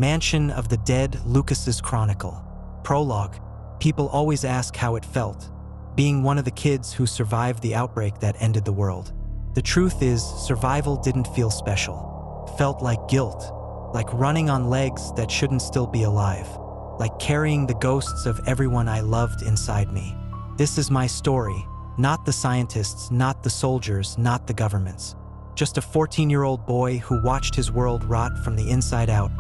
Mansion of the Dead, Lucas's Chronicle. Prologue. People always ask how it felt, being one of the kids who survived the outbreak that ended the world. The truth is, survival didn't feel special. It felt like guilt, like running on legs that shouldn't still be alive, like carrying the ghosts of everyone I loved inside me. This is my story, not the scientists, not the soldiers, not the governments. Just a 14-year-old boy who watched his world rot from the inside out,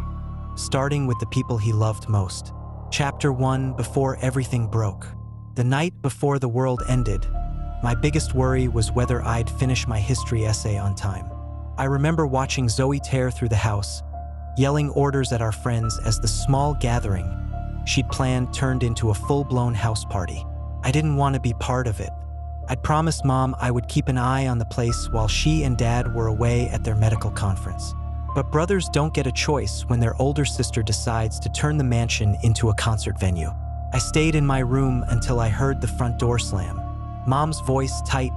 starting with the people he loved most. Chapter 1: Before Everything Broke. The night before the world ended, my biggest worry was whether I'd finish my history essay on time. I remember watching Zoe tear through the house, yelling orders at our friends as the small gathering she'd planned turned into a full-blown house party. I didn't want to be part of it. I'd promised Mom I would keep an eye on the place while she and Dad were away at their medical conference. But brothers don't get a choice when their older sister decides to turn the mansion into a concert venue. I stayed in my room until I heard the front door slam. Mom's voice tight,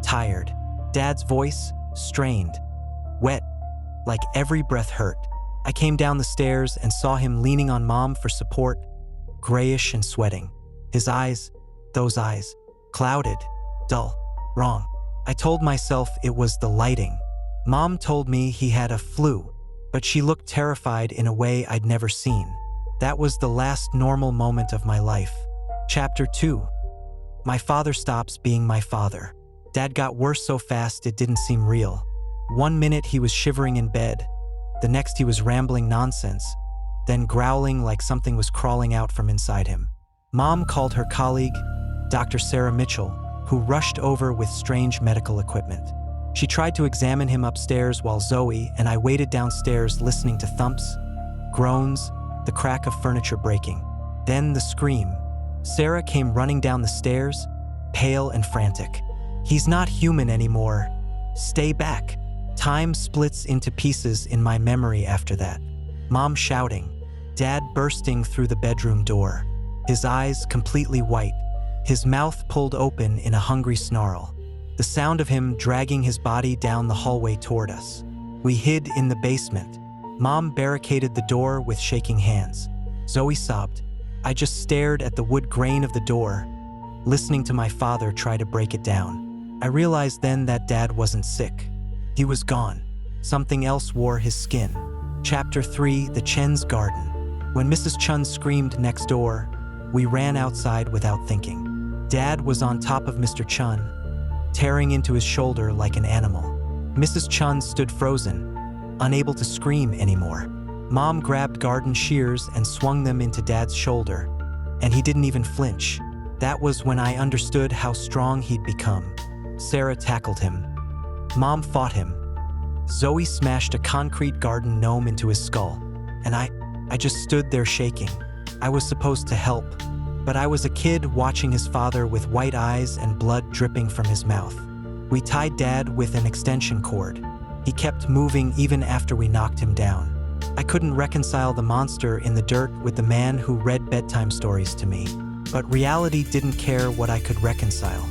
tired. Dad's voice strained, wet, like every breath hurt. I came down the stairs and saw him leaning on Mom for support, grayish and sweating. His eyes, those eyes, clouded, dull, wrong. I told myself it was the lighting. Mom told me he had a flu, but she looked terrified in a way I'd never seen. That was the last normal moment of my life. Chapter 2. My father stops being my father. Dad got worse so fast it didn't seem real. One minute he was shivering in bed, the next he was rambling nonsense, then growling like something was crawling out from inside him. Mom called her colleague, Dr. Sarah Mitchell, who rushed over with strange medical equipment. She tried to examine him upstairs while Zoe and I waited downstairs listening to thumps, groans, the crack of furniture breaking. Then the scream. Sarah came running down the stairs, pale and frantic. "He's not human anymore. Stay back." Time splits into pieces in my memory after that. Mom shouting, Dad bursting through the bedroom door, his eyes completely white, his mouth pulled open in a hungry snarl. The sound of him dragging his body down the hallway toward us. We hid in the basement. Mom barricaded the door with shaking hands. Zoe sobbed. I just stared at the wood grain of the door, listening to my father try to break it down. I realized then that Dad wasn't sick. He was gone. Something else wore his skin. Chapter 3: The Chen's Garden. When Mrs. Chun screamed next door, we ran outside without thinking. Dad was on top of Mr. Chun, tearing into his shoulder like an animal. Mrs. Chun stood frozen, unable to scream anymore. Mom grabbed garden shears and swung them into Dad's shoulder, and he didn't even flinch. That was when I understood how strong he'd become. Sarah tackled him. Mom fought him. Zoe smashed a concrete garden gnome into his skull, and I just stood there shaking. I was supposed to help, but I was a kid watching his father with white eyes and blood dripping from his mouth. We tied Dad with an extension cord. He kept moving even after we knocked him down. I couldn't reconcile the monster in the dirt with the man who read bedtime stories to me, but reality didn't care what I could reconcile.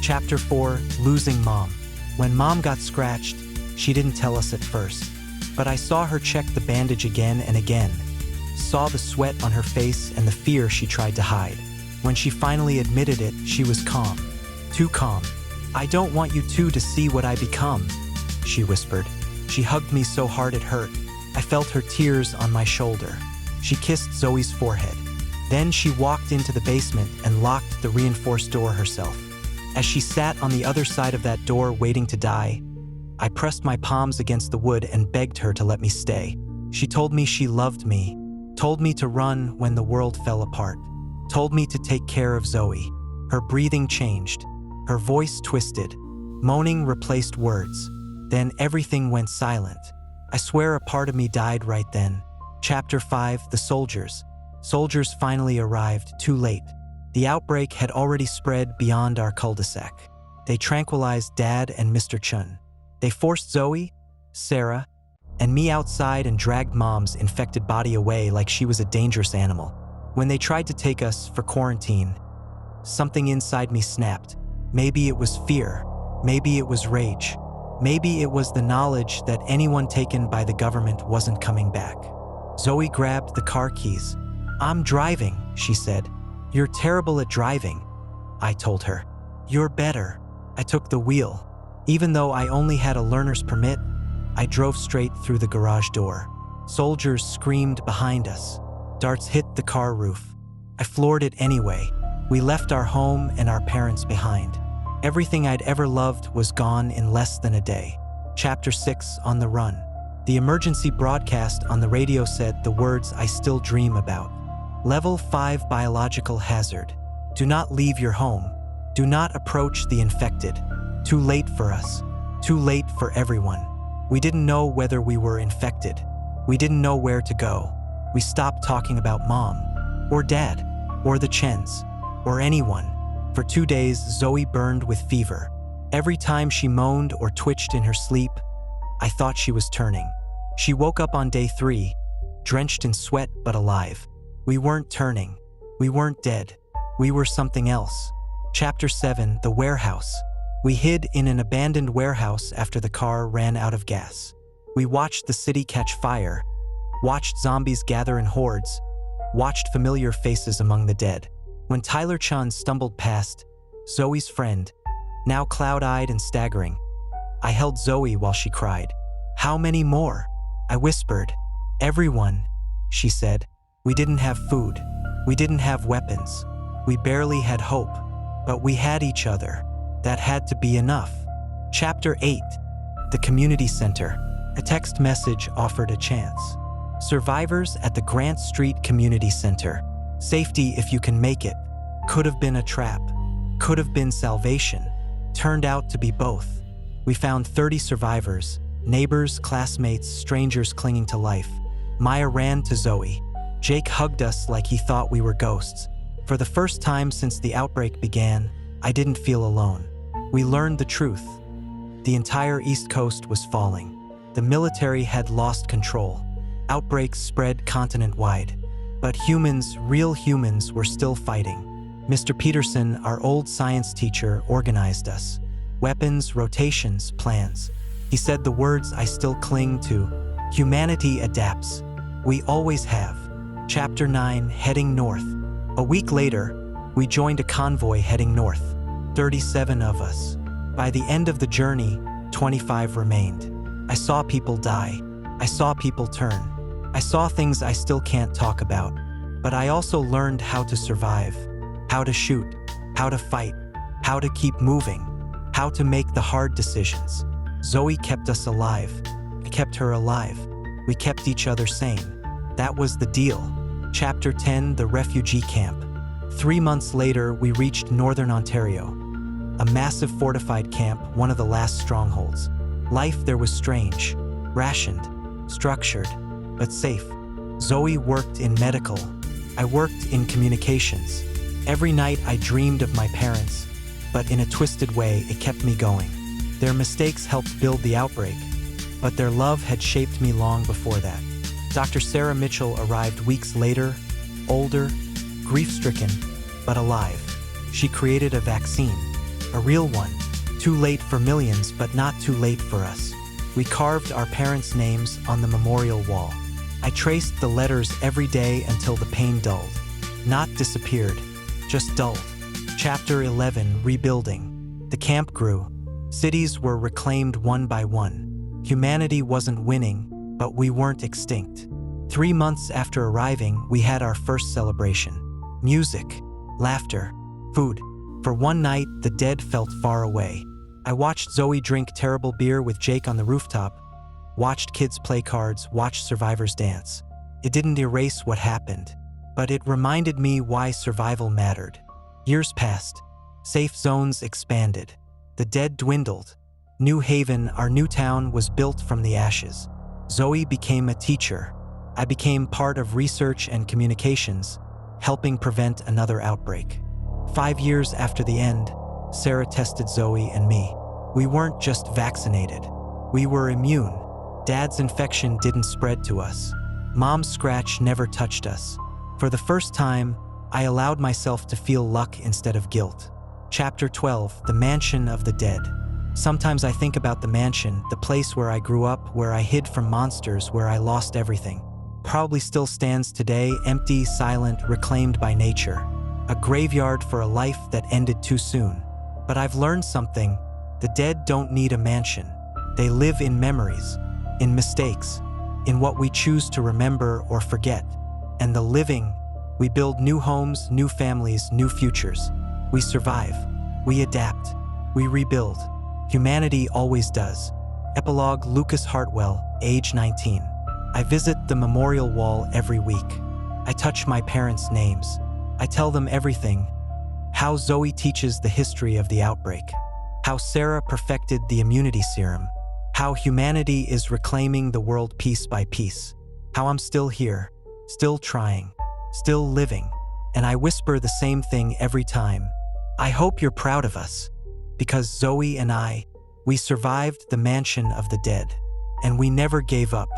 Chapter 4: Losing Mom. When Mom got scratched, she didn't tell us at first, but I saw her check the bandage again and again, saw the sweat on her face and the fear she tried to hide. When she finally admitted it, she was calm. Too calm. "I don't want you two to see what I become," she whispered. She hugged me so hard it hurt. I felt her tears on my shoulder. She kissed Zoe's forehead. Then she walked into the basement and locked the reinforced door herself. As she sat on the other side of that door waiting to die, I pressed my palms against the wood and begged her to let me stay. She told me she loved me, told me to run when the world fell apart, told me to take care of Zoe. Her breathing changed. Her voice twisted. Moaning replaced words. Then everything went silent. I swear a part of me died right then. Chapter 5: The Soldiers. Soldiers finally arrived, too late. The outbreak had already spread beyond our cul-de-sac. They tranquilized Dad and Mr. Chun. They forced Zoe, Sarah, and me outside and dragged Mom's infected body away like she was a dangerous animal. When they tried to take us for quarantine, something inside me snapped. Maybe it was fear. Maybe it was rage. Maybe it was the knowledge that anyone taken by the government wasn't coming back. Zoe grabbed the car keys. "I'm driving," she said. "You're terrible at driving," I told her. "You're better." I took the wheel. Even though I only had a learner's permit, I drove straight through the garage door. Soldiers screamed behind us. Darts hit the car roof. I floored it anyway. We left our home and our parents behind. Everything I'd ever loved was gone in less than a day. Chapter 6, On the Run. The emergency broadcast on the radio said the words I still dream about. Level 5 biological hazard. Do not leave your home. Do not approach the infected. Too late for us. Too late for everyone. We didn't know whether we were infected. We didn't know where to go. We stopped talking about mom, or dad, or the Chens, or anyone. For 2 days, Zoe burned with fever. Every time she moaned or twitched in her sleep, I thought she was turning. She woke up on day 3, drenched in sweat but alive. We weren't turning. We weren't dead. We were something else. Chapter 7, The Warehouse. We hid in an abandoned warehouse after the car ran out of gas. We watched the city catch fire, watched zombies gather in hordes, watched familiar faces among the dead. When Tyler Chun stumbled past, Zoe's friend, now cloud-eyed and staggering, I held Zoe while she cried. "How many more?" I whispered. "Everyone," she said. We didn't have food. We didn't have weapons. We barely had hope. But we had each other. That had to be enough. Chapter 8, The Community Center. A text message offered a chance. Survivors at the Grant Street Community Center. Safety if you can make it. Could have been a trap. Could have been salvation. Turned out to be both. We found 30 survivors, neighbors, classmates, strangers clinging to life. Maya ran to Zoe. Jake hugged us like he thought we were ghosts. For the first time since the outbreak began, I didn't feel alone. We learned the truth. The entire East Coast was falling. The military had lost control. Outbreaks spread continent-wide. But humans, real humans, were still fighting. Mr. Peterson, our old science teacher, organized us. Weapons, rotations, plans. He said the words I still cling to. Humanity adapts. We always have. Chapter 9, Heading North. A week later, we joined a convoy heading north. 37 of us. By the end of the journey, 25 remained. I saw people die. I saw people turn. I saw things I still can't talk about. But I also learned how to survive, how to shoot, how to fight, how to keep moving, how to make the hard decisions. Zoe kept us alive. I kept her alive. We kept each other sane. That was the deal. Chapter 10, The Refugee Camp. 3 months later, we reached Northern Ontario. A massive fortified camp, one of the last strongholds. Life there was strange, rationed, structured, but safe. Zoe worked in medical. I worked in communications. Every night I dreamed of my parents, but in a twisted way, it kept me going. Their mistakes helped build the outbreak, but their love had shaped me long before that. Dr. Sarah Mitchell arrived weeks later, older, grief-stricken, but alive. She created a vaccine, a real one. Too late for millions, but not too late for us. We carved our parents' names on the memorial wall. I traced the letters every day until the pain dulled. Not disappeared, just dulled. Chapter 11, Rebuilding. The camp grew. Cities were reclaimed one by one. Humanity wasn't winning, but we weren't extinct. 3 months after arriving, we had our first celebration. Music, laughter, food. For one night, the dead felt far away. I watched Zoe drink terrible beer with Jake on the rooftop, watched kids play cards, watched survivors dance. It didn't erase what happened, but it reminded me why survival mattered. Years passed. Safe zones expanded. The dead dwindled. New Haven, our new town, was built from the ashes. Zoe became a teacher. I became part of research and communications, helping prevent another outbreak. 5 years after the end, Sarah tested Zoe and me. We weren't just vaccinated. We were immune. Dad's infection didn't spread to us. Mom's scratch never touched us. For the first time, I allowed myself to feel luck instead of guilt. Chapter 12, The Mansion of the Dead. Sometimes I think about the mansion, the place where I grew up, where I hid from monsters, where I lost everything. probably still stands today, empty, silent, reclaimed by nature. A graveyard for a life that ended too soon. But I've learned something. The dead don't need a mansion. They live in memories, in mistakes, in what we choose to remember or forget. And the living, we build new homes, new families, new futures. We survive. We adapt. We rebuild. Humanity always does. Epilogue, Lucas Hartwell, age 19. I visit the memorial wall every week. I touch my parents' names. I tell them everything. How Zoe teaches the history of the outbreak. How Sarah perfected the immunity serum. How humanity is reclaiming the world piece by piece. How I'm still here, still trying, still living. And I whisper the same thing every time. I hope you're proud of us. Because Zoe and I, we survived the mansion of the dead. And we never gave up.